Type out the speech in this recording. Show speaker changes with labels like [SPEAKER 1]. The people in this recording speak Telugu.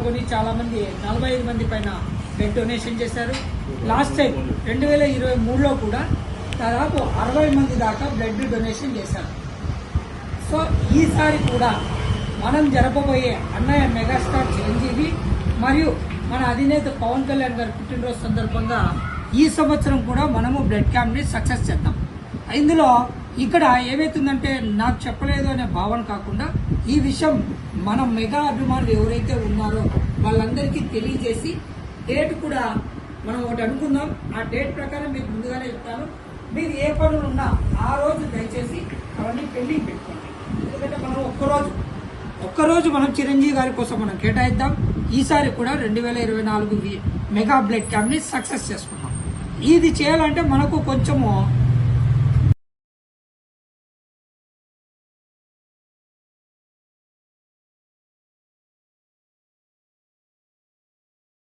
[SPEAKER 1] పాల్గొని చాలా మంది 45 మంది పైన బ్లడ్ డొనేషన్ చేశారు. లాస్ట్ టైం 2023లో కూడా దాదాపు 60 మంది దాకా బ్లడ్ డొనేషన్ చేశారు. సో ఈసారి కూడా మనం జరపబోయే అన్నయ్య మెగాస్టార్ చిరంజీవి మరియు మన అధినేత పవన్ కళ్యాణ్ గారి పుట్టినరోజు సందర్భంగా ఈ సంవత్సరం కూడా మనము బ్లడ్ క్యాంప్ ని సక్సెస్ చేద్దాం. ఇందులో ఇక్కడ ఏమైతుందంటే నాకు చెప్పలేదు అనే భావన కాకుండా ఈ విషయం మన మెగా అభిమానులు ఎవరైతే ఉన్నారో వాళ్ళందరికీ తెలియజేసి డేట్ కూడా మనం ఒకటి అనుకుందాం. ఆ డేట్ ప్రకారం మీకు ముందుగానే చెప్తాను. మీరు ఏ పనులు ఉన్నా ఆ రోజు దయచేసి అవన్నీ పెండింగ్ పెట్టుకోండి. ఎందుకంటే మనం ఒక్కరోజు మనం చిరంజీవి గారి కోసం మనం కేటాయిద్దాం. ఈసారి కూడా 2024 మెగా బ్లడ్ క్యాంప్ ని సక్సెస్ చేసుకుందాం. ఇది చేయాలంటే మనకు కొంచెము